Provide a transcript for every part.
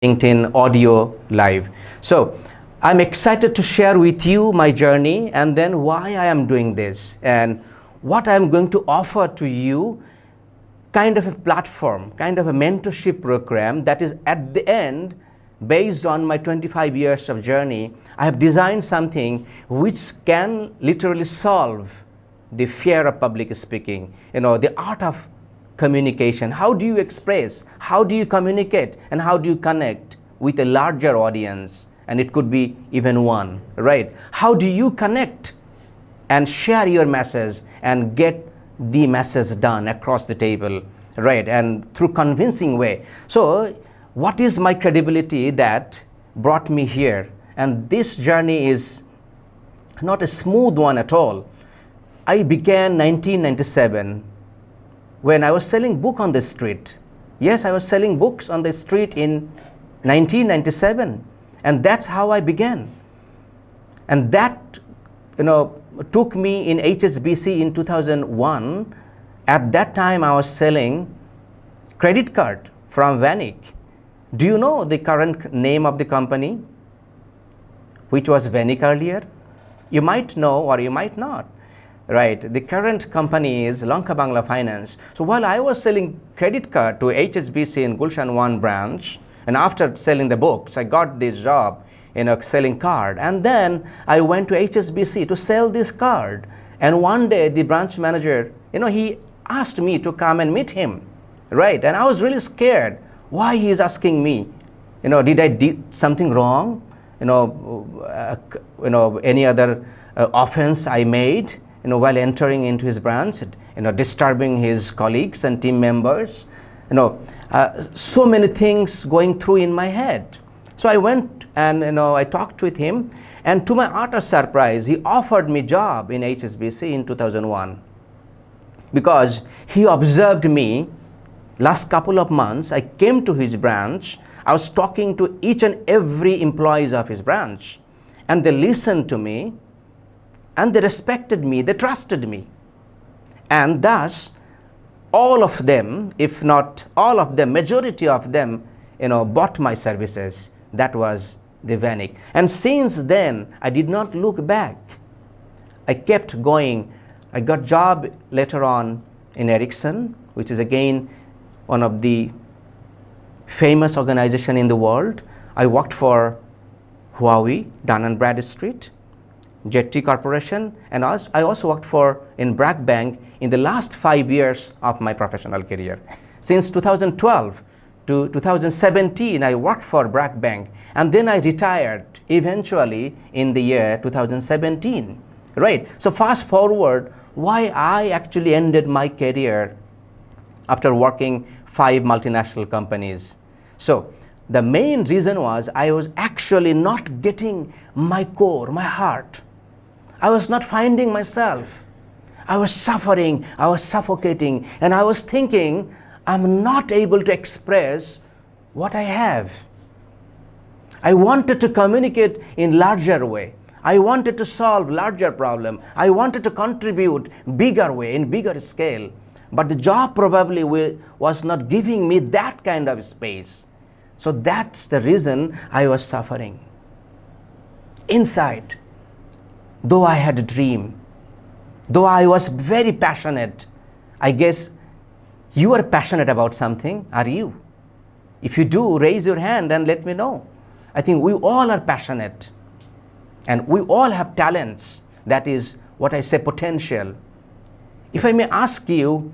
LinkedIn audio live. So I'm excited to share with you my journey and then why I am doing this and what I'm going to offer to you, kind of a platform, kind of a mentorship program that is at the end based on my 25 years of journey. I have designed something which can literally solve the fear of public speaking, the art of communication. How do you express, how do you communicate, and how do you connect with a larger audience? And it could be even one, right? How do you connect and share your message and get the message done across the table, right? And through convincing way. So what is my credibility that brought me here? And this journey is not a smooth one at all. I began 1997 when I was selling book on the street. Yes, I was selling books on the street in 1997, and that's how I began. And that, took me in HSBC in 2001. At that time, I was selling credit card from Vanik. Do you know the current name of the company, which was Vanik earlier? You might know or you might not. Right, the current company is Lanka Bangla Finance. So while I was selling credit card to HSBC in Gulshan 1 branch, and after selling the books, I got this job selling card. And then I went to HSBC to sell this card. And one day the branch manager, he asked me to come and meet him, right? And I was really scared. Why he is asking me? Did I do something wrong? Any other offense I made? While entering into his branch, disturbing his colleagues and team members, so many things going through in my head. So I went and, I talked with him, and to my utter surprise, he offered me job in HSBC in 2001 because he observed me. Last couple of months, I came to his branch. I was talking to each and every employees of his branch, and they listened to me. And they respected me, they trusted me. And thus, all of them, if not all of them, majority of them, bought my services. That was the Vanik. And since then, I did not look back. I kept going. I got job later on in Ericsson, which is again one of the famous organization in the world. I worked for Huawei, Dun & Bradstreet, Jetty Corporation, and I also worked in Bragg Bank in the last 5 years of my professional career. Since 2012 to 2017, I worked for Bragg Bank, and then I retired eventually in the year 2017, right? So fast forward, why I actually ended my career after working 5 multinational companies. So the main reason was I was actually not getting my core, my heart. I was not finding myself. I was suffering, I was suffocating, and I was thinking, I'm not able to express what I have. I wanted to communicate in larger way. I wanted to solve larger problem. I wanted to contribute bigger way, in bigger scale. But the job probably was not giving me that kind of space. So that's the reason I was suffering. Inside, though I had a dream, though I was very passionate, I guess you are passionate about something, are you? If you do, raise your hand and let me know. I think we all are passionate and we all have talents. That is what I say, potential. If I may ask you,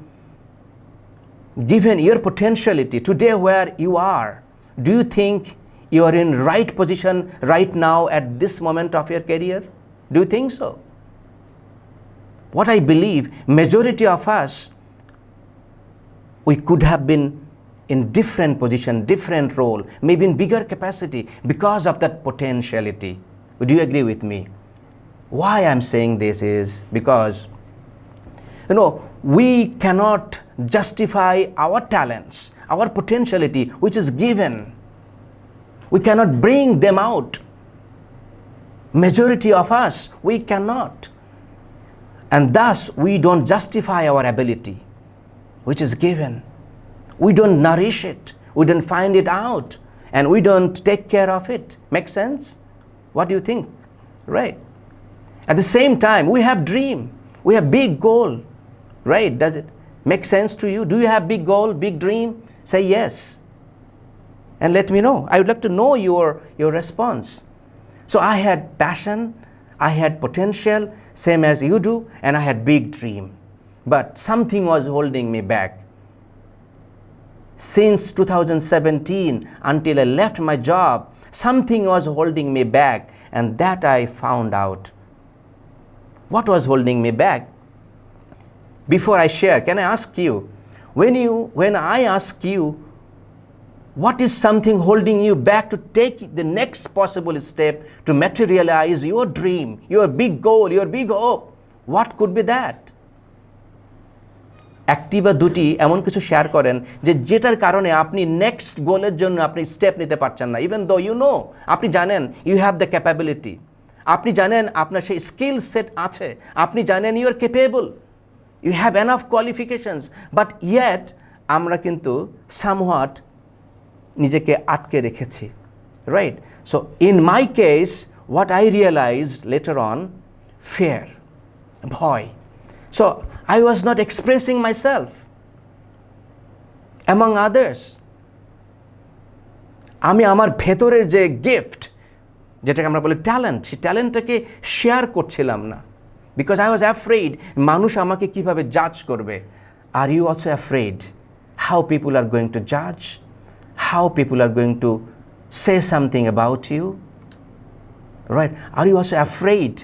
given your potentiality today where you are, do you think you are in right position right now at this moment of your career? Do you think so? What I believe, majority of us, we could have been in different position, different role, maybe in bigger capacity because of that potentiality. Would you agree with me? Why I'm saying this is because, we cannot justify our talents, our potentiality, which is given. We cannot bring them out. Majority of us, we cannot. And thus, we don't justify our ability, which is given. We don't nourish it. We don't find it out. and we don't take care of it. Make sense? What do you think? Right. At the same time, we have dream, we have big goal, right? Does it make sense to you? Do you have big goal, big dream? Say yes, and let me know. I would like to know your response. So I had passion, I had potential, same as you do, and I had big dream, but something was holding me back. Since 2017 until I left my job, something was holding me back, and that I found out. What was holding me back? Before I share, can I ask you, when I ask you, what is something holding you back to take the next possible step to materialize your dream, your big goal, your big hope? What could be that? একটি বা দুটি এমন কিছু share করেন যেটার কারণে আপনি next গোলের জন্য আপনি স্টেপ নিতে পারছেন না, ইভেন দো ইউ নো, আপনি জানেন ইউ হ্যাভ দ্য ক্যাপাবিলিটি, আপনি জানেন আপনার সেই স্কিল সেট আছে, আপনি জানেন you are capable, you have enough qualifications, but yet আমরা কিন্তু সামহাট নিজেকে আটকে রেখেছি, right? So in my case what I realised later on, fear, ভয়. So I was not expressing myself among others. আমি আমার ভেতরের যে গিফট, যেটাকে আমরা বলি ট্যালেন্ট, সেই ট্যালেন্টটাকে শেয়ার করছিলাম না, বিকজ আই ওয়াজ অ্যাফ্রেড মানুষ আমাকে কিভাবে জাজ করবে. Are you also afraid how people are going to জাজ, how people are going to say something about you, right? Are you also afraid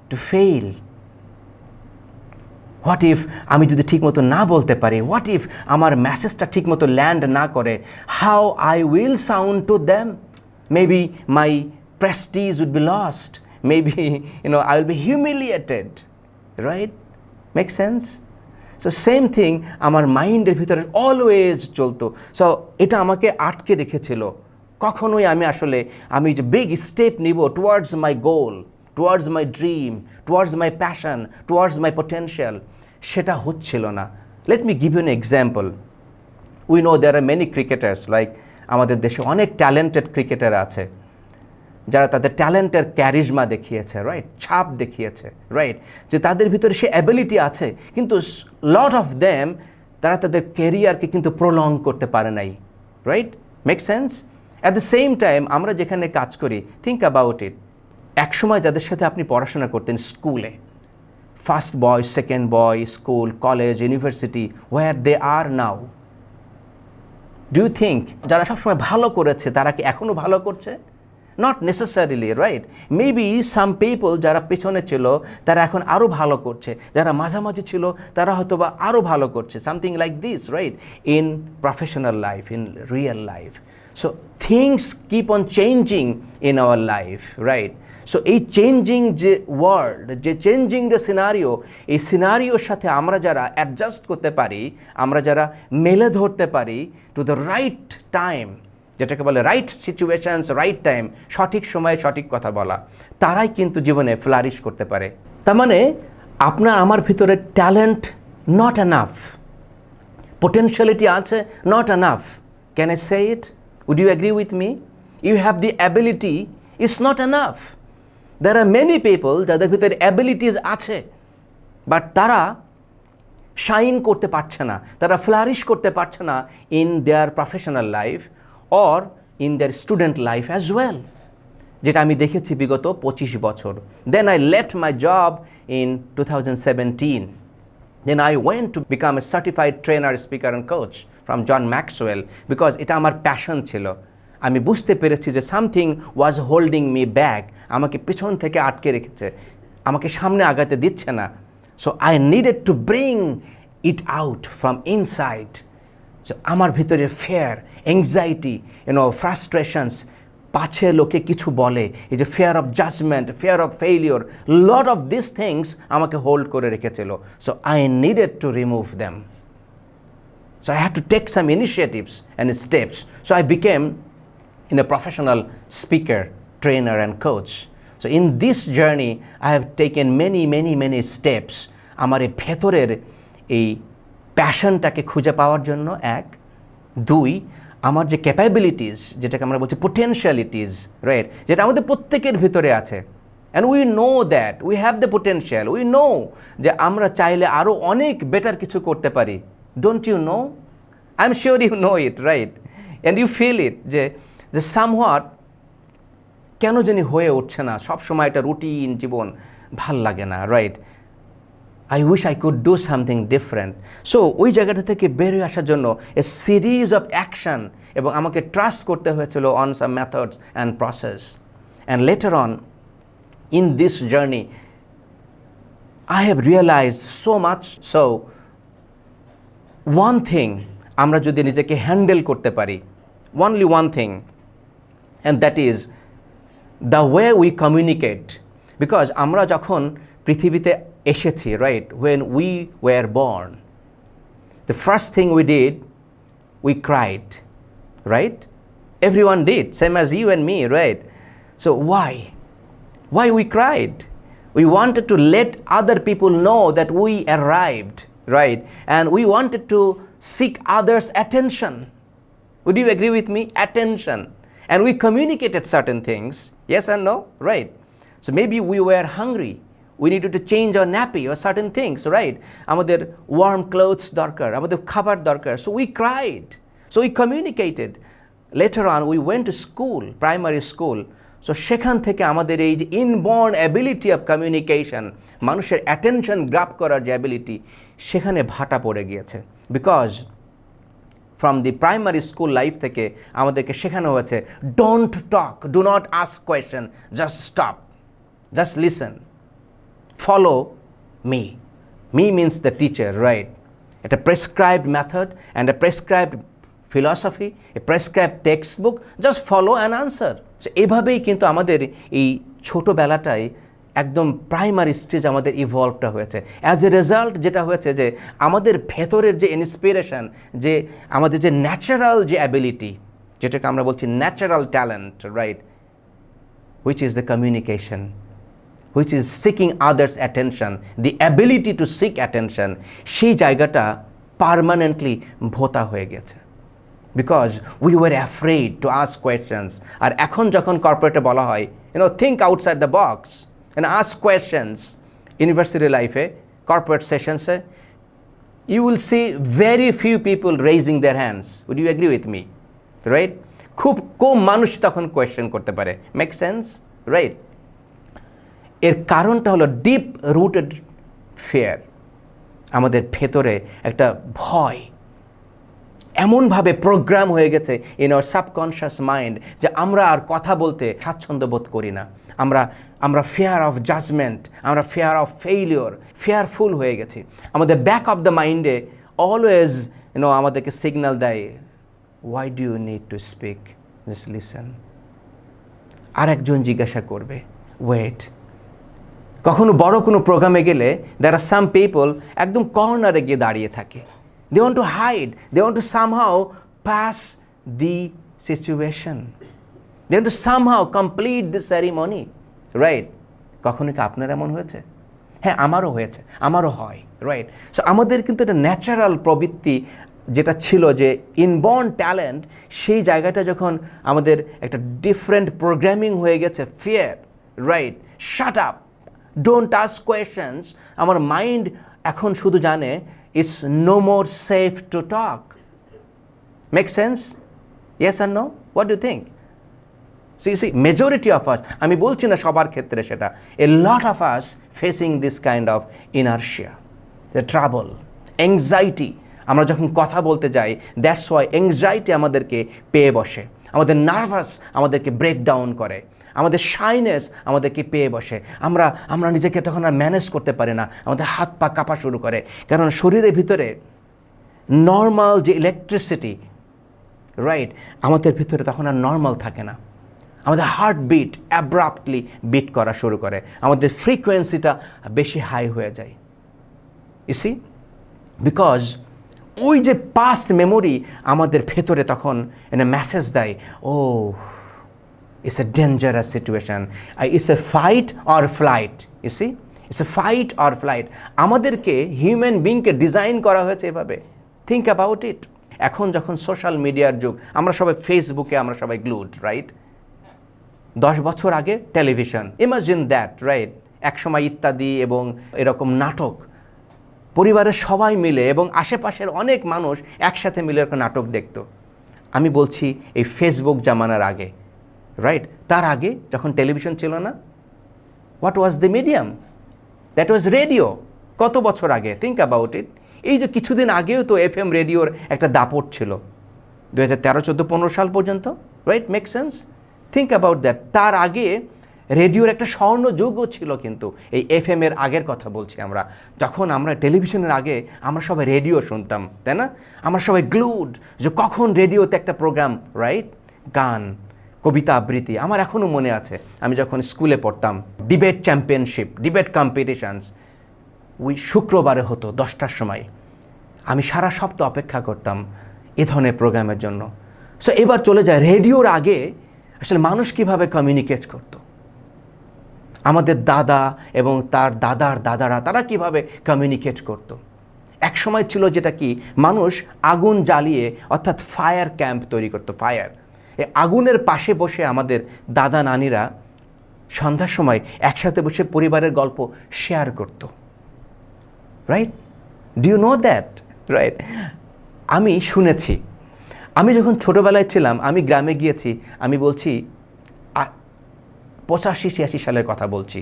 to fail? What if আমি যদি ঠিকমতো না বলতে পারি, হোয়াট ইফ আমার মেসেজটা ঠিকমতো ল্যান্ড না করে, how I will sound to them, maybe my prestige would be lost, maybe I will be humiliated, right? Make sense? So same thing আমার মাইন্ডের ভিতরে অলওয়েজ চলতো. সো এটা আমাকে আটকে রেখেছিল. কখনোই আমি যে বিগ স্টেপ নিব towards my goal, towards my dream, towards my passion, towards my potential, সেটা হচ্ছিল না. Let me give you an example. We know there are many cricketers, like আমাদের দেশে অনেক ট্যালেন্টেড ক্রিকেটার আছে যারা তাদের ট্যালেন্টের ক্যারিজমা দেখিয়েছে, রাইট? ছাপ দেখিয়েছে, রাইট? যে তাদের ভিতরে সে অ্যাবিলিটি আছে, কিন্তু লট অফ দেম তারা তাদের ক্যারিয়ারকে কিন্তু প্রলং করতে পারে নাই, right? Make sense? At the same time আমরা যেখানে কাজ করি, থিঙ্ক অ্যাবাউট ইট, একসময় যাদের সাথে আপনি পড়াশোনা করতেন স্কুলে, first boy, second boy, school, college, university, were they are now? Do you think যারা সবসময় ভালো করেছে তারা কি এখনও ভালো করছে? Not necessarily, right? Maybe some people যারা পেছনে ছিল তারা এখন আরও ভালো করছে, যারা মাঝামাঝি ছিল তারা হয়তো বা আরও ভালো করছে, something like this, right? In professional life, in real life. So things keep on changing in our life, right? So এই চেঞ্জিং যে ওয়ার্ল্ড, যে চেঞ্জিং যে সিনারিও, এই সিনারিওর সাথে আমরা যারা অ্যাডজাস্ট করতে পারি, আমরা যারা মেলে ধরতে পারি টু দ্য রাইট টাইম, যেটাকে বলে রাইট সিচুয়েশনস, রাইট টাইম, সঠিক সময়ে সঠিক কথা বলা, তারাই কিন্তু জীবনে ফ্লারিশ করতে পারে. তার মানে আপনার আমার ভিতরে ট্যালেন্ট নট এনাফ, পোটেনশিয়ালিটি আছে not enough. Can I say it? Would you agree with me? You have the ability, it's not enough. There are many people যাদের ভিতরে অ্যাবিলিটিস আছে, বাট তারা শাইন করতে পারছে না, তারা ফ্লারিশ করতে পারছে না in their professional life or in their student life as well, যেটা আমি দেখেছি বিগত 25 বছর. Then I left my job in 2017. Then I went to become a certified trainer, speaker and coach from John Maxwell, because এটা আমার passion ছিল. আমি বুঝতে পেরেছি যে সামথিং ওয়াজ হোল্ডিং মি ব্যাক, আমাকে পেছন থেকে আটকে রেখেছে, আমাকে সামনে আগাতে দিচ্ছে না. So I needed to bring it out from inside. So আমার ভিতরে ফিয়ার, অ্যাংজাইটি, ফ্রাস্ট্রেশনস, পাছে লোকে কিছু বলে, এই যে fear of judgment, fear of failure, lot of this things আমাকে হোল্ড করে রেখেছিল. So I needed to remove them. So I had to take some initiatives and steps. So I became a professional speaker, trainer and coach. So in this journey I have taken many steps আমার এই ভেতরের এই প্যাশনটাকে খুঁজে পাওয়ার জন্য. 1, 2, আমার যে capabilities, যেটাকে আমরা বলছি পোটেনশিয়ালিটিস, রাইট, যেটা আমাদের প্রত্যেকের ভিতরে আছে, and we know that we have the potential, we know যে আমরা চাইলে আরও অনেক বেটার কিছু করতে পারি। Don't you know? I am sure you know it, right, and you feel it যে সামহাট কেন জানি হয়ে উঠছে না, সবসময় একটা রুটিন জীবন ভাল লাগে না, right, I wish I could do something different. So ওই জায়গাটা থেকে বেরিয়ে আসার জন্য a series of action, এবং আমাকে ট্রাস্ট করতে হয়েছিল on some methods and process. And later on in this journey I have realized so much. So one thing আমরা যদি নিজেকে হ্যান্ডেল করতে পারি, only one thing, and that is the way we communicate. Because আমরা যখন পৃথিবীতে এসেছি, right, when we were born, the first thing we did, we cried, right? Everyone did, same as you and me, right? So why we cried? We wanted to let other people know that we arrived, right? And we wanted to seek others' attention. Would you agree with me? Attention. And we communicated certain things, yes and no, right? So maybe we were hungry, we needed to change our nappy or certain things, right? আমাদের warm clothes দরকার, আমাদের খাবার দরকার, so we cried, so we communicated. Later on we went to school, primary school, so সেখান থেকে আমাদের এই যে inborn ability of communication, মানুষের attention grab করার যে ability, সেখানে ভাটা পড়ে গিয়েছে। Because from the primary school life থেকে আমাদেরকে শেখানো হয়েছে, don't talk, do not ask question, just stop, just listen, follow me. Me means the teacher, right? It's a prescribed method and a prescribed philosophy, a prescribed textbook, just follow and answer. So এভাবেই কিন্তু আমাদের এই ছোটবেলাটাই একদম primary stage আমাদের ইভলভটা হয়েছে। As a result যেটা হয়েছে যে আমাদের ভেতরের যে ইন্সপিরেশন, যে আমাদের যে ন্যাচারাল যে অ্যাবিলিটি, যেটাকে আমরা বলছি natural talent, right, which is the communication, which is seeking others' attention, the ability to seek attention, সেই জায়গাটা পার্মানেন্টলি ভোতা হয়ে গেছে। Because we were afraid to ask questions. আর এখন যখন কর্পোরেটে বলা হয়, think outside the box and ask questions, university লাইফে, corporate সেশনসে, you will see very few people raising their hands. Would you agree with me? Right? খুব কম মানুষ তখন question করতে পারে। Make sense? রাইট? এর কারণটা হলো ডিপ রুটেড ফিয়ার। আমাদের ভেতরে একটা ভয় এমনভাবে প্রোগ্রাম হয়ে গেছে ইন আওয়ার সাবকনশিয়াস মাইন্ড যে আমরা আর কথা বলতে স্বাচ্ছন্দ্য বোধ করি না। আমরা ফিয়ার অফ জাজমেন্ট, আমরা ফিয়ার অফ ফেইলিওর, ফিয়ারফুল হয়ে গেছি। আমাদের ব্যাক অফ দ্য মাইন্ডে অলওয়েজ আমাদেরকে সিগন্যাল দেয়, why do you need to speak, just listen. আর একজন জিজ্ঞাসা করবে, ওয়েট। কখনো বড় কোনো প্রোগ্রামে গেলে there are some people একদম কর্নারে গিয়ে দাঁড়িয়ে থাকে। They want to hide, they want to somehow pass the situation, they want to somehow complete the ceremony, right? কখনো কি আপনার এমন হয়েছে? হ্যাঁ, আমারও হয়েছে, আমারও হয়, রাইট? সো আমাদের কিন্তু একটা ন্যাচারাল প্রবৃত্তি যেটা ছিল যে ইনবর্ন ট্যালেন্ট, সেই জায়গাটা যখন আমাদের একটা ডিফারেন্ট প্রোগ্রামিং হয়ে গেছে, fear, right, shut up, don't ask questions, আমার মাইন্ড এখন শুধু জানে it's no more safe to talk. Make sense? Yes আর no? What do think? See majority of us, আমি বলছি না সবার ক্ষেত্রে সেটা, a lot of us facing this kind of inertia, the trouble, anxiety. আমরা যখন কথা বলতে যাই, দ্যাটস ওয়াই অ্যাংজাইটি আমাদেরকে পেয়ে বসে, আমাদের নার্ভাস আমাদেরকে ব্রেক ডাউন করে, আমাদের শাইনেস আমাদেরকে পেয়ে বসে। আমরা নিজেকে তখন আর ম্যানেজ করতে পারি না, আমাদের হাত পা কাঁপা শুরু করে, কারণ শরীরের ভিতরে নর্মাল যে ইলেকট্রিসিটি, রাইট, আমাদের ভিতরে তখন আর নর্মাল থাকে না। আমাদের হার্ট বিট অ্যাব্রাপ্টলি বিট করা শুরু করে, আমাদের ফ্রিকোয়েন্সিটা বেশি হাই হয়ে যায়। ইউ সি, বিকজ ওই যে পাস্ট মেমোরি আমাদের ভেতরে তখন এনে মেসেজ দেয়, ও it's a dangerous situation, it's a fight or flight, you see, it's a fight or flight. আমাদেরকে হিউম্যান বিংকে ডিজাইন করা হয়েছে এভাবে। Think about it. এখন যখন সোশ্যাল মিডিয়ার যুগ, আমরা সবাই ফেসবুকে, আমরা সবাই গ্লুড, রাইট? 10 বছর আগে টেলিভিশন, ইমাজিন দ্যাট, রাইট? একসময় ইত্যাদি এবং এরকম নাটক, পরিবারের সবাই মিলে এবং আশেপাশের অনেক মানুষ একসাথে মিলে এরকম নাটক দেখতো। আমি বলছি এই ফেসবুক জামানার আগে, রাইট? তার আগে যখন টেলিভিশন ছিল না, what was the medium? That was radio. কত বছর আগে, থিঙ্ক অ্যাবাউট ইট। এই যে কিছুদিন আগেও তো FM রেডিওর একটা দাপট ছিল, 2013, 14, 15 সাল পর্যন্ত, right? Make sense? Think about that. তার আগে রেডিওর একটা স্বর্ণ যুগও ছিল, কিন্তু এই FM এর আগের কথা বলছি আমরা। যখন আমরা টেলিভিশনের আগে আমরা সবাই রেডিও শুনতাম, তাই না? আমরা সবাই গ্লুড যে কখন রেডিওতে একটা প্রোগ্রাম, রাইট? গান, কবিতা আবৃত্তি। আমার এখনও মনে আছে, আমি যখন স্কুলে পড়তাম, ডিবেট চ্যাম্পিয়নশিপ, ডিবেট কম্পিটিশানস, ওই শুক্রবারে হতো 10টার সময়। আমি সারা সপ্তাহ অপেক্ষা করতাম এ ধরনের প্রোগ্রামের জন্য। সো এবার চলে যায় রেডিওর আগে আসলে মানুষ কীভাবে কমিউনিকেট করতো, আমাদের দাদা এবং তার দাদার দাদারা তারা কিভাবে কমিউনিকেট করত। এক সময় ছিল যেটা কি, মানুষ আগুন জ্বালিয়ে, অর্থাৎ ফায়ার ক্যাম্প তৈরি করতো, ফায়ার। এই আগুনের পাশে বসে আমাদের দাদা নানিরা সন্ধ্যার সময় একসাথে বসে পরিবারের গল্প শেয়ার করত, right? Do you know that, right? আমি শুনেছি, আমি যখন ছোটোবেলায় ছিলাম, আমি গ্রামে গিয়েছি, আমি বলছি 85-86 সালের কথা বলছি,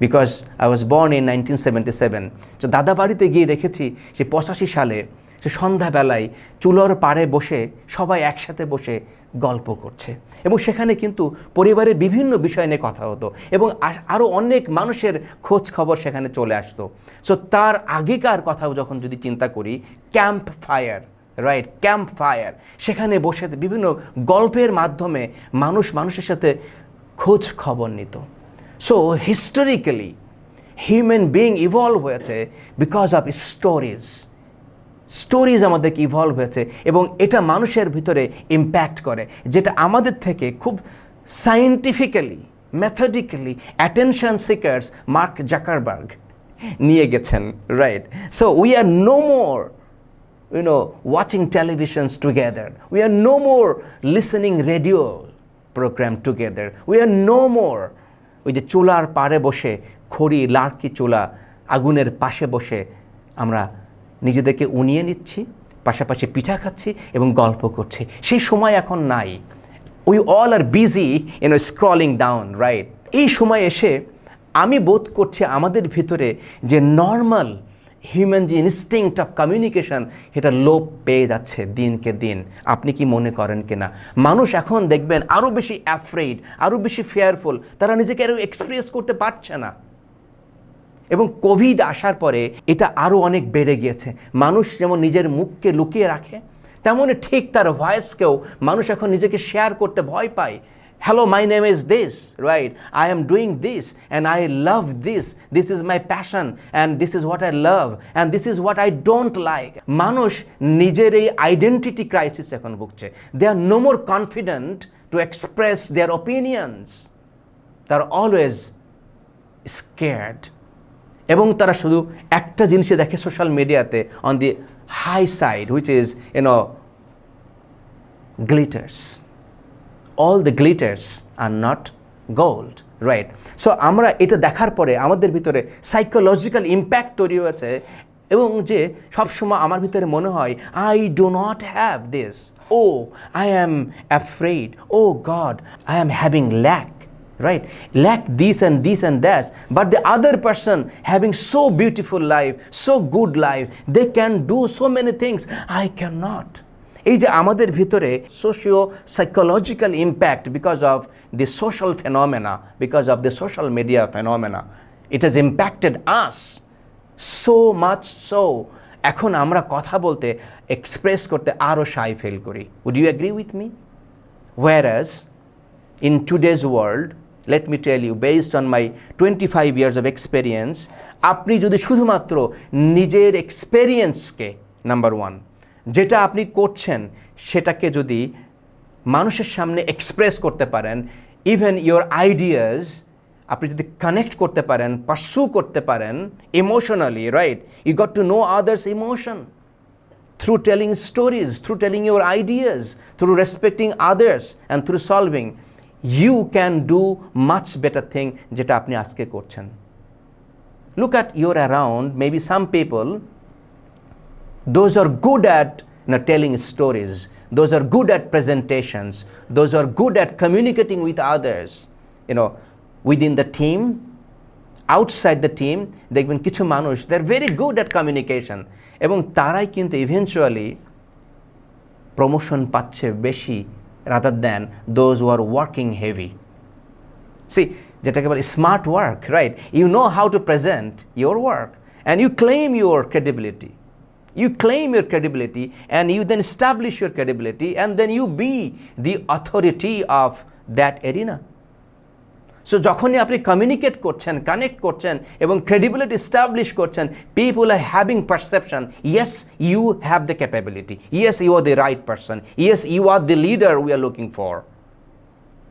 because I was born in 1977। তো দাদা বাড়িতে গিয়ে দেখেছি সে 85 সালে সে সন্ধ্যাবেলায় চুলোর পাড়ে বসে সবাই একসাথে বসে গল্প করছে, এবং সেখানে কিন্তু পরিবারের বিভিন্ন বিষয় নিয়ে কথা হতো, এবং আরও অনেক মানুষের খোঁজ খবর সেখানে চলে আসতো। সো তার আগেকার কথাও যখন যদি চিন্তা করি, camp fire, right? Camp fire, সেখানে বসে বিভিন্ন গল্পের মাধ্যমে মানুষ মানুষের সাথে খোঁজ খবর নিত। So historically human being evolve হয়েছে বিকজ অফ স্টোরিজ। স্টোরিজ আমাদেরকে ইভলভ হয়েছে, এবং এটা মানুষের ভিতরে ইম্প্যাক্ট করে, যেটা আমাদের থেকে খুব scientifically, methodically attention seekers Mark Zuckerberg নিয়ে গেছেন, right? So we are no more watching televisions together. We are no more listening radio program together. We are no more ওই যে চুলার পাড়ে বসে, খড়ি লার্কি চুলা, আগুনের পাশে বসে আমরা নিজেদেরকে উনিয়ে নিচ্ছি, পাশাপাশি পিঠা খাচ্ছি এবং গল্প করছি। সেই সময় এখন নাই। We all are busy scrolling down, right? এই সময় এসে আমি বোধ করছি আমাদের ভিতরে যে নর্মাল হিউম্যান যে ইনস্টিংক্ট অফ কমিউনিকেশন, এটা লোপ পেয়ে যাচ্ছে দিনকে দিন। আপনি কি মনে করেন কিনা? মানুষ এখন দেখবেন আরও বেশি অ্যাফ্রেড, আরও বেশি ফেয়ারফুল, তারা নিজেকে আরও এক্সপ্রেস করতে পারছে না। এবং কোভিড আসার পরে এটা আরও অনেক বেড়ে গিয়েছে। মানুষ যেমন নিজের মুখকে লুকিয়ে রাখে, তেমনই ঠিক তার ভয়েসকেও মানুষ এখন নিজেকে শেয়ার করতে ভয় পায়। Hello, my name is this, right? I am doing this and I love this. This is my passion and this is what I love and this is what I don't like. মানুষ নিজের এই identity crisis এখন ভুগছে। They are no more confident to express their opinions. They are always scared. এবং তারা শুধু একটা জিনিসে দেখে সোশ্যাল মিডিয়াতে, on the high side, which is, glitters. All the glitters are not gold, right? So আমরা এটা দেখার পরে আমাদের ভিতরে সাইকোলজিক্যাল ইম্প্যাক্ট তৈরি হয়েছে, এবং যে সবসময় আমার ভিতরে মনে হয়, I do not have this. Oh, I am afraid. Oh God, I am having lack, right? Lack this and this and that. But the other person having so beautiful life, so good life, they can do so many things. I cannot. এই যে আমাদের ভিতরে socio psychological impact because of the social phenomena, because of the social media phenomena, it has impacted us so much so, এখন আমরা কথা বলতে, express করতে আরও শাই ফিল করি। Would you agree with me? Whereas in today's world, let me tell you, based on my 25 years of experience, আপনি যদি শুধুমাত্র নিজের এক্সপেরিয়েন্সকে, নাম্বার ওয়ান, যেটা আপনি করছেন সেটাকে যদি মানুষের সামনে এক্সপ্রেস করতে পারেন, ইভেন ইয়োর আইডিয়াস আপনি যদি কানেক্ট করতে পারেন, পারসু করতে পারেন emotionally, right? You got to know others emotion, through telling stories, through telling your ideas, through respecting others, and through solving, you can do much better thing যেটা আপনি আজকে করছেন. Look at your around, maybe some people, those are good at telling stories, those are good at presentations, those are good at communicating with others, within the team, outside the team. দেখবেন কিছু মানুষ, they're very good at communication, এবং তারাই কিন্তু eventually promotion পাচ্ছে বেশি rather than those who are working heavy. See, যেটাকে বলে smart work, right? You know how to present your work and you claim your credibility. You claim your credibility and you then establish your credibility and then you be the authority of that arena. So যখনই আপনি communicate করছেন, connect করছেন এবং credibility establish করছেন, people are having perception, yes you have the capability, yes you are the right person, yes you are the leader we are looking for,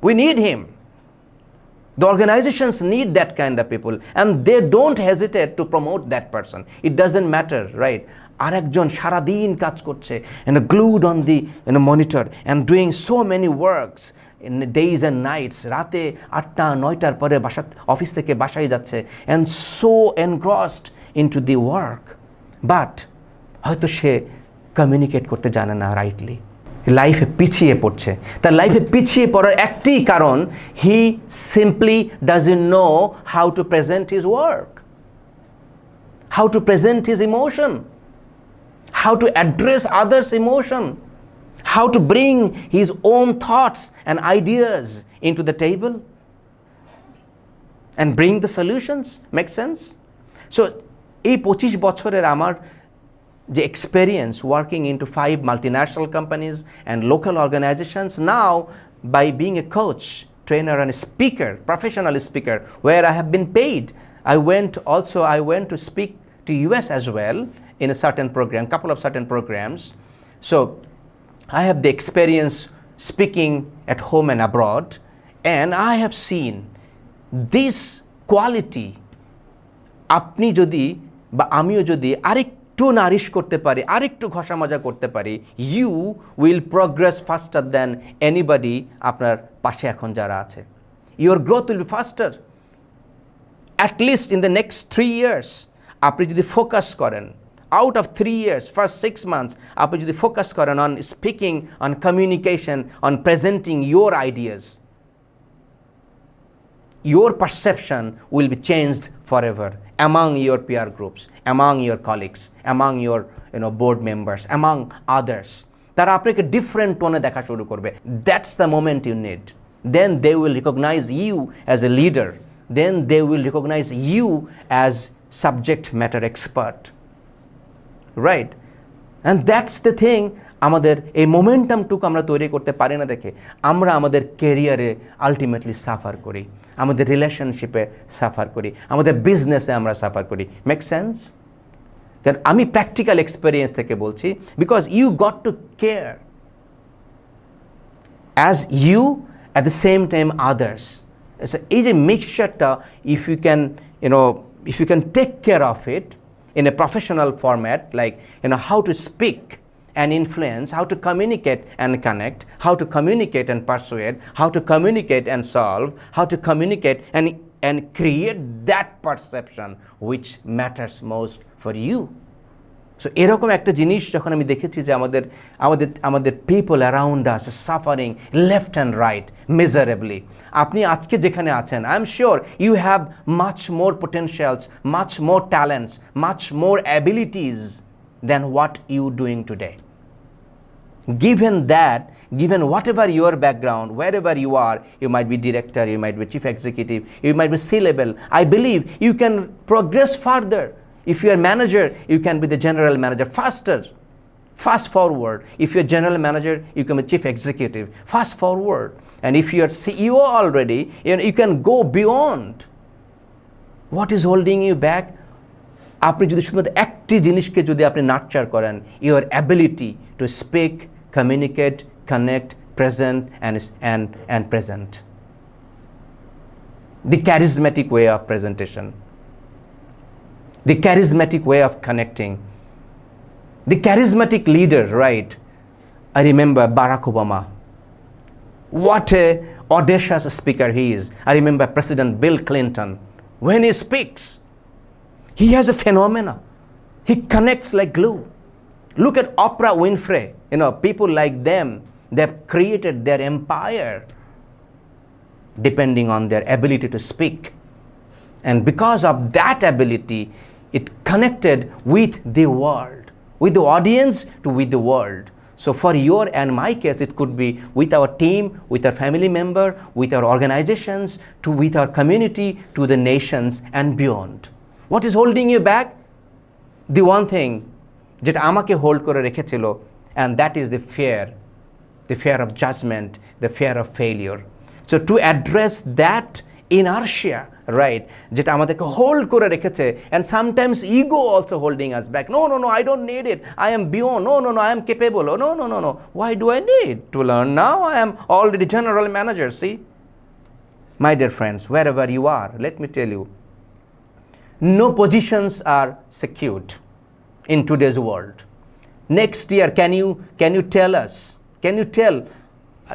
we need him. The organizations need that kind of people and they don't hesitate to promote that person. It doesn't matter, right? আরেকজন সারাদিন কাজ করছে and glued on the monitor and doing so many works in days and nights, রাতে 8টা 9টার পরে office থেকে বাসায় যাচ্ছে and so engrossed into the work, but হয়তো সে কমিউনিকেট করতে জানে না রাইটলি, লাইফে পিছিয়ে পড়ছে. তার লাইফে পিছিয়ে পড়ার একটি কারণ, he simply doesn't know how to present his work, how to present his emotion, how to address others' emotion, how to bring his own thoughts and ideas into the table and bring the solutions. Make sense? So এই 25 বছরের আমার যে experience working into 5 multinational companies and local organizations, now by being a coach, trainer and a speaker, professional speaker, where I have been paid, I went to speak to US as well in a certain program, couple of certain programs. So I have the experience speaking at home and abroad, and I have seen this quality. আপনি যদি বা আমিও যদি আরেকটু Nourish করতে পারি, আরেকটু ঘষা মাজা করতে পারি, you will progress faster than anybody আপনার পাশে এখন যারা আছে. Your growth will be faster. At least in the next 3 years, আপনি যদি ফোকাস করেন, out of 3 years, first 6 months, আপনি যদি ফোকাস করেন on speaking, on communication, on presenting your ideas, your perception will be changed forever among your peer groups, among your colleagues, among your board members, among others. তারা আপনাকে different টোনে দেখা শুরু করবে. That's the moment you need. Then they will recognize you as a leader. Then they will recognize you as subject matter expert. Right? And that's the thing. আমাদের এই মোমেন্টামটুকু আমরা তৈরি করতে পারি না দেখে আমরা আমাদের ক্যারিয়ারে আলটিমেটলি সাফার করি, আমাদের রিলেশনশিপে সাফার করি, আমাদের বিজনেসে আমরা সাফার করি. Make sense? কারণ আমি প্র্যাকটিক্যাল এক্সপিরিয়েন্স থেকে বলছি, because you got to care as you at the same time others. এই যে মিক্সচারটা, if you can take care of it in a professional format, like how to speak and influence, how to communicate and connect, how to communicate and persuade, how to communicate and solve, how to communicate and create that perception which matters most for you. So এরকম একটা জিনিস যখন আমি দেখেছি যে আমাদের people around us suffering left and right miserably. আপনি আজকে যেখানে আছেন, I am sure you have much more potentials, much more talents, much more abilities than what you doing today. Given whatever your background, wherever you are, you might be director, you might be chief executive, you might be C-level, I believe you can progress further. If you are manager, you can be the general manager faster, fast forward. If you're general manager, you can be chief executive, fast forward. And if you are CEO already, you can go beyond. What is holding you back? আপনি যদি শুধু একটি জিনিসকে যদি আপনি nurture করেন, your ability to speak, communicate, connect, present and present. The charismatic way of presentation, the charismatic way of connecting, The charismatic leader, right? I remember Barack Obama. What a audacious speaker he is. I remember President Bill Clinton. When he speaks, he has a phenomena. He connects like glue. Look at Oprah Winfrey. People like them, they've created their empire depending on their ability to speak. And because of that ability, it connected with the world, with the audience to with the world. So for your and my case, it could be with our team, with our family member, with our organizations, to with our community, to the nations and beyond. What is holding you back? The one thing that amake hold kore rekhechilo, and that is the fear of judgment, the fear of failure. So to address that inertia, right, যেটা আমাদেরকে hold করে রেখেছে, and sometimes ego also holding us back. No, I don't need it. I am beyond. No, I am capable. Oh, no. Why do I need to learn now? I am already general manager. See, my dear friends, wherever you are, let me tell you, no positions are secured in today's world. Next year, can you tell us? Can you tell?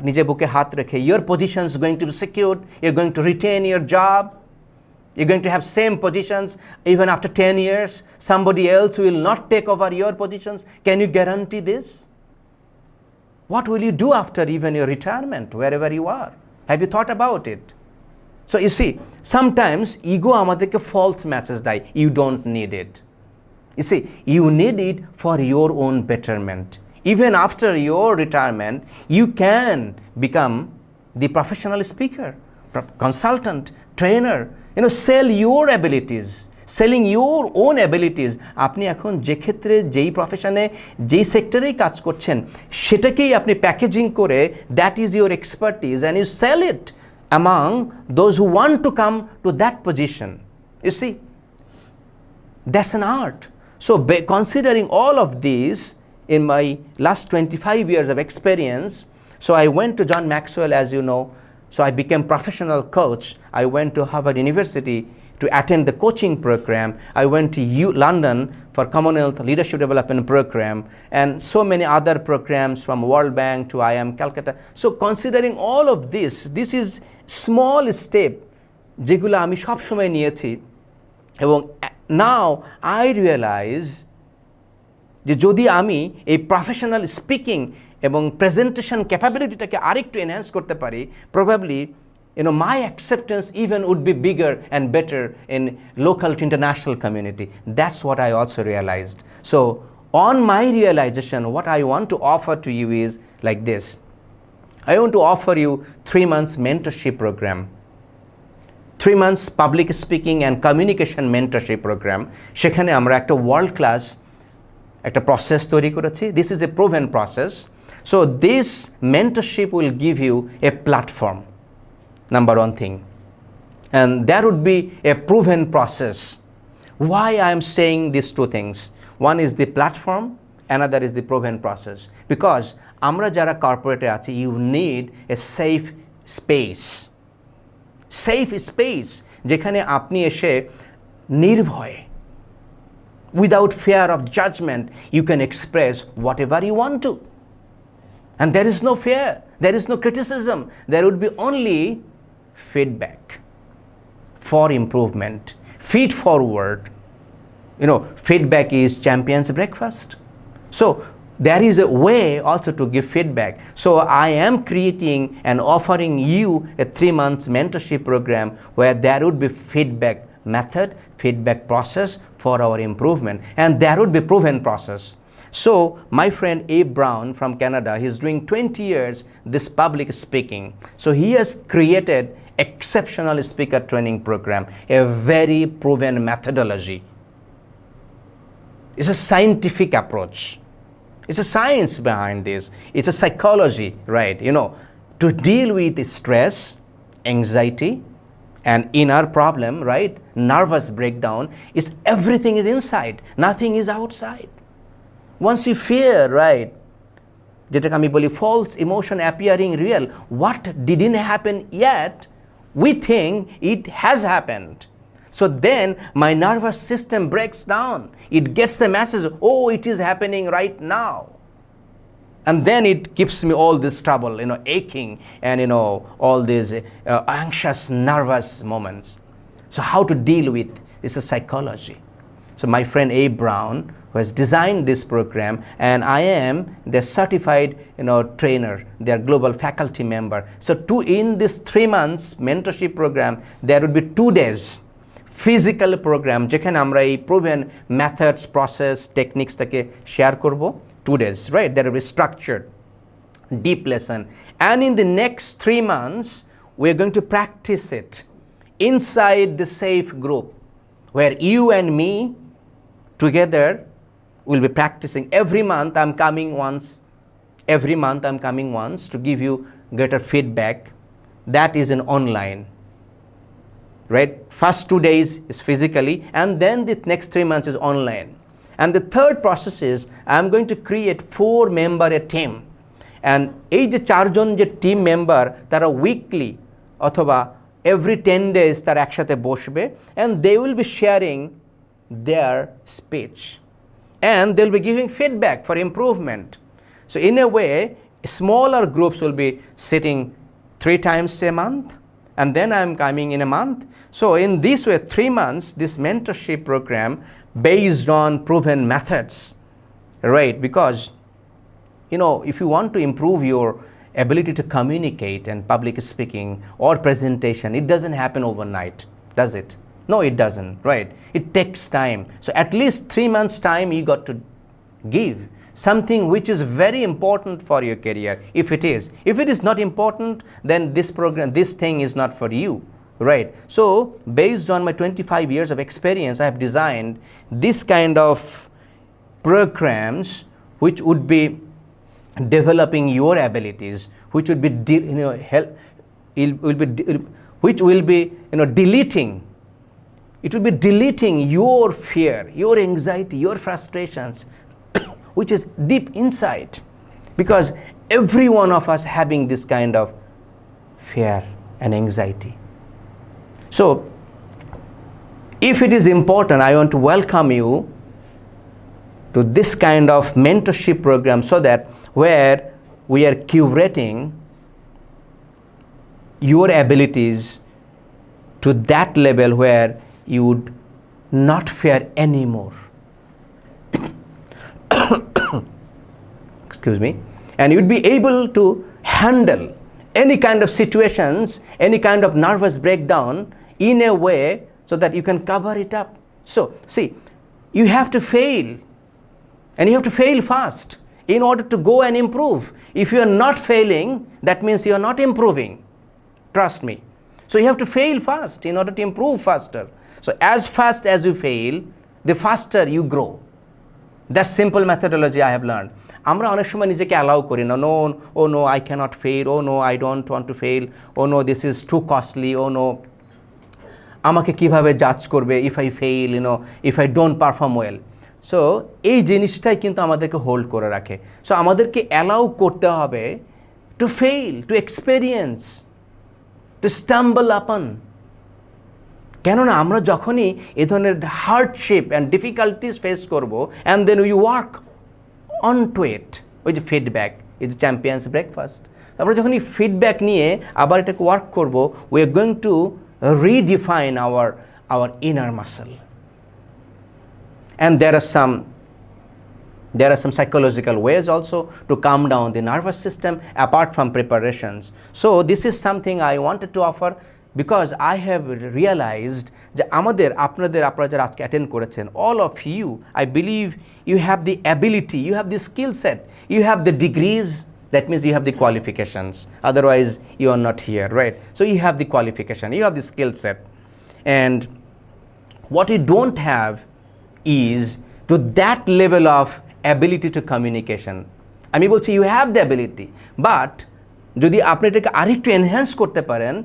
নিজে বুকে হাত রেখে, your position is going to be secured, you're going to retain your job, you're going to have same positions even after 10 years, somebody else will not take over your positions. Can you guarantee this? What will you do after even your retirement, wherever you are? Have you thought about it? So you see, sometimes ego আমাদেরকে false message দেয়, you don't need it. You see, you need it for your own betterment. Even after your retirement, you can become the professional speaker, consultant, trainer, sell your abilities. Selling your own abilities. আপনি এখন যে ক্ষেত্রে, যেই প্রফেশনে, যেই সেক্টরেই কাজ করছেন, সেটাকেই আপনি প্যাকেজিং করে, that is your expertise, and you sell it among those who want to come to that position. You see, that's an art. So considering all of these, in my last 25 years of experience, so I went to John Maxwell, as you know, so I became professional coach. I went to Harvard University to attend the coaching program. I went to London for Commonwealth Leadership Development Program, and so many other programs from World Bank to IIM Calcutta. So considering all of this is small step যেগুলো আমি সব সময় নিয়েছি, এবং now I realize যে যদি আমি এই প্রফেশনাল স্পিকিং এবং প্রেজেন্টেশন ক্যাপাবিলিটিটাকে আরেকটু এনহ্যান্স করতে পারি, probably my acceptance even would be bigger and better in local to international community. That's what I also realized. So on my realization, what I want to offer to you is like this. I want to offer you 3 months mentorship program, 3 months public speaking and communication mentorship program. সেখানে আমরা একটা world class একটা process তৈরি করেছি. This is a proven process. So this mentorship will give you a platform, number one thing. And that would be a proven process. Why I am saying these two things? One is the platform, another is the proven process. Because আমরা যারা কর্পোরেটে আছি, you need a safe space যেখানে আপনি এসে নির্ভয়ে, without fear of judgment, you can express whatever you want to. And there is no fear, there is no criticism, there would be only feedback for improvement, feed forward. Feedback is champion's breakfast. So there is a way also to give feedback. So I am creating and offering you a 3 months mentorship program where there would be feedback method, feedback process for our improvement, and there would be proven process. So my friend Abe Brown from Canada, he's doing 20 years this public speaking. So he has created exceptional speaker training program, a very proven methodology. It's a scientific approach. It's a science behind this. It's a psychology, right? To deal with stress, anxiety, and inner problem, right? Nervous breakdown, is everything is inside, nothing is outside. Once you fear, right, যেটাকে আমি বলি false emotion appearing real, what didn't happen yet, we think it has happened. So then my nervous system breaks down. It gets the message, oh, it is happening right now. And then it gives me all this trouble, aching and, all these anxious, nervous moments. So how to deal with this is psychology. So my friend A. Brown, who has designed this program, and I am their certified trainer, their global faculty member. So in this 3 months mentorship program, there would be 2 days physical program যেখানে আমরা এই proven methods, process, techniques টাকে share করব 2 days, right? That will be structured, deep lesson. And in the next 3 months, we're going to practice it inside the safe group where you and me together will be practicing. Every month I'm coming once to give you greater feedback. That is in online, right? First 2 days is physically, and then the next 3 months is online. And the third process is I'm going to create 4 member a team. And এই যে 4 জন যে team member তারা weekly অথবা every 10 days তারা একসাথে বসবে, and they will be sharing their speech. And they'll be giving feedback for improvement. So in a way, smaller groups will be sitting 3 times a month, and then I'm coming in a month. So in this way, 3 months, this mentorship program based on proven methods, right? Because, if you want to improve your ability to communicate and public speaking or presentation, it doesn't happen overnight, does it? No, it doesn't, right? It takes time. So at least 3 months time you got to give something which is very important for your career. If it is not important, then this thing is not for you, right? So based on my 25 years of experience, I have designed this kind of programs which would be developing your abilities, which would be deleting. It will be deleting your fear, your anxiety, your frustrations, which is deep inside. Because every one of us having this kind of fear and anxiety. So, if it is important, I want to welcome you to this kind of mentorship program, so that where we are curating your abilities to that level where you would not fear anymore. Excuse me. And you'd be able to handle any kind of situations, any kind of nervous breakdown in a way so that you can cover it up. So, see, you have to fail, and you have to fail fast in order to go and improve. If you are not failing, that means you are not improving. Trust me. So you have to fail fast in order to improve faster. So as fast as you fail, the faster you grow. That's simple methodology I have learned. আমরা অনেক সময় নিজেকে allow করি না, no, I cannot fail, oh no, I don't want to fail, oh no, this is too costly, oh no, আমাকে কিভাবে জাজ করবে if I fail, if I don't perform well. So এই জিনিসটাই কিন্তু আমাদেরকে হোল্ড করে রাখে. So আমাদেরকে অ্যালাউ করতে হবে to fail, to experience, to stumble upon. কেননা আমরা যখনই এই ধরনের হার্ডশিপ অ্যান্ড ডিফিকাল্টিস ফেস করব, and then we work on to it, ওই যে ফিডব্যাক ইজ চ্যাম্পিয়ন্স ব্রেকফাস্ট, আমরা যখন এই ফিডব্যাক নিয়ে আবার এটাকে ওয়ার্ক করব, we are going to redefine our inner muscle. And there are some psychological ways also to calm down the nervous system apart from preparations. So this is something I wanted to offer, because I have realized যে আপনারা যারা আজকে attend করেছেন, all of you, I believe you have the ability, you have the skill set, you have the degrees, that means you have the qualifications, otherwise you are not here, right? So you have the qualification, you have the skill set, and what you don't have is to that level of ability to communication. আমি বলছি you have the ability, but যদি আপনি এটাকে আরেকটু enhance করতে পারেন,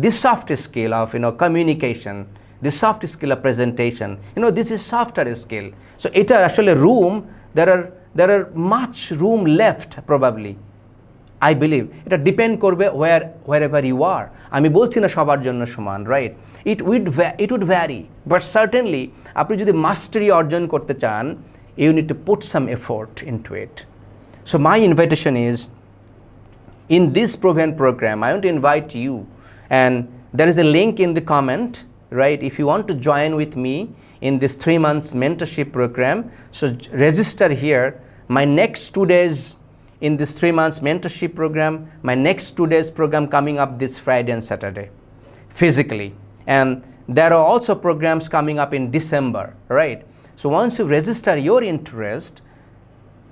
this soft skill of communication, this soft skill of presentation, this is softer skill. So এটা আসলে room, there are much room left probably. I believe এটা ডিপেন্ড করবে wherever you are. আমি বলছি না সবার জন্য সমান, right? It would vary, but certainly আপনি যদি মাস্টারি অর্জন করতে চান, you need to put some effort into it. So my invitation is, in this proven program, I want to invite you, and there is a link in the comment, right? If you want to join with me in this 3 months mentorship program, so register here. My next 2 days in this 3 months mentorship program, my next 2 days program coming up this Friday and Saturday, physically. And there are also programs coming up in December, right? So once you register your interest,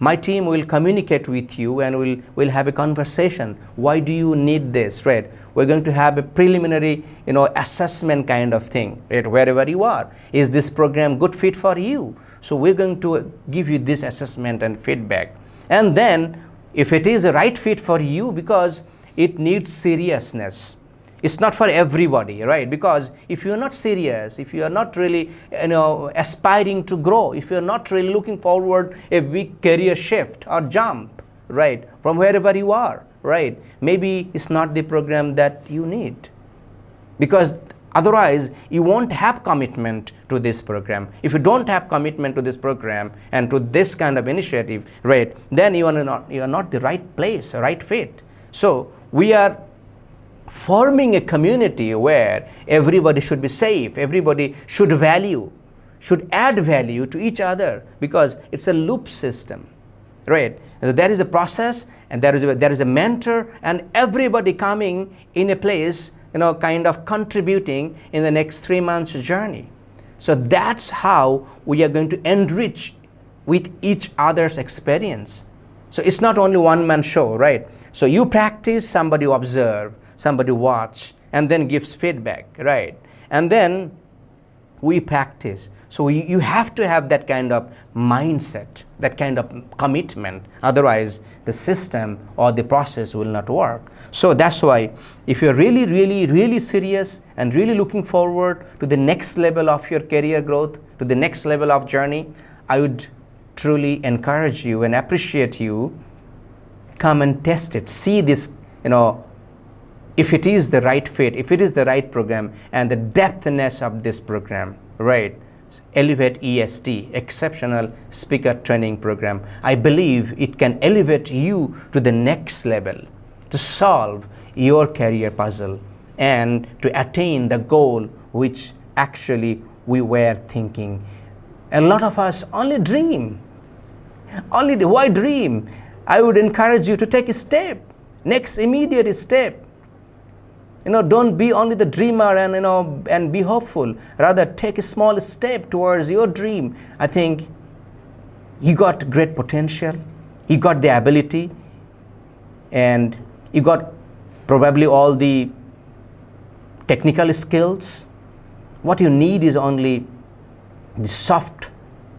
my team will communicate with you and we'll have a conversation. Why do you need this, right? We're going to have a preliminary, assessment kind of thing, right? Wherever you are, is this program good fit for you? So we're going to give you this assessment and feedback. And then if it is a right fit for you, because it needs seriousness. It's not for everybody, right? Because if you're not serious, if you are not really, aspiring to grow, if you're not really looking forward a big career shift or jump, right, from wherever you are, right, maybe it's not the program that you need. Because otherwise, you won't have commitment to this program. If you don't have commitment to this program and to this kind of initiative, right, then you are not the right place, right fit. So we are forming a community where everybody should be safe, everybody should add value to each other, because it's a loop system, right? So there is a process, and there is a mentor, and everybody coming in a place, kind of contributing in the next 3 months journey. So that's how we are going to enrich with each other's experience. So it's not only one-man show, right? So you practice, somebody observe, somebody watch, and then gives feedback, right? And then we practice. So you have to have that kind of mindset, that kind of commitment. Otherwise, the system or the process will not work. So that's why, if you're really, really, really serious and really looking forward to the next level of your career growth, to the next level of journey, I would truly encourage you and appreciate you. Come and test it. See this, if it is the right fit, if it is the right program, and the depthness of this program, right? Elevate EST, Exceptional Speaker Training Program. I believe it can elevate you to the next level, to solve your career puzzle and to attain the goal which actually we were thinking. A lot of us only dream. Why dream? I would encourage you to take a step, next immediate step. Don't be only the dreamer and be hopeful. Rather, take a small step towards your dream. I think you got great potential, you got the ability, and you got probably all the technical skills. What you need is only the soft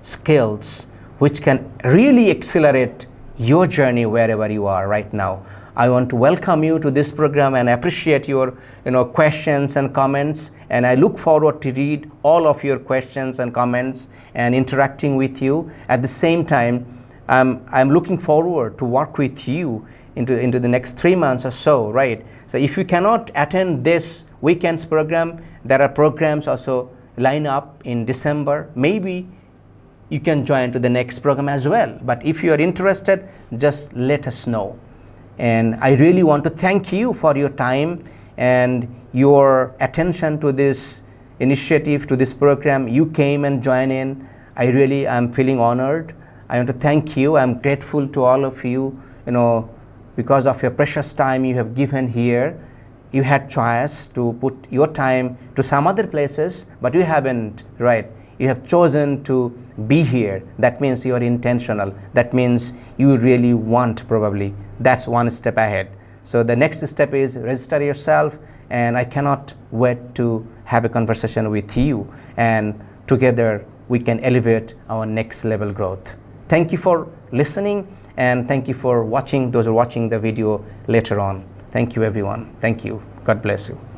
skills which can really accelerate your journey wherever you are right now. I want to welcome you to this program and appreciate your questions and comments, and I look forward to read all of your questions and comments and interacting with you. At the same time, I'm looking forward to work with you into the next 3 months or so, right? So if you cannot attend this weekend's program, there are programs also line up in December. Maybe you can join to the next program as well. But if you are interested, just let us know. And I really want to thank you for your time and your attention to this initiative, to this program. You came and joined in. I really am feeling honored. I want to thank you. I'm grateful to all of you, because of your precious time you have given here. You had choice to put your time to some other places, but you haven't, right? You have chosen to be here. That means you are intentional. That means you really want, probably. That's one step ahead. So the next step is register yourself, and I cannot wait to have a conversation with you, and together we can elevate our next level growth. Thank you for listening, and thank you for watching, those who are watching the video later on. Thank you, everyone. Thank you. God bless you.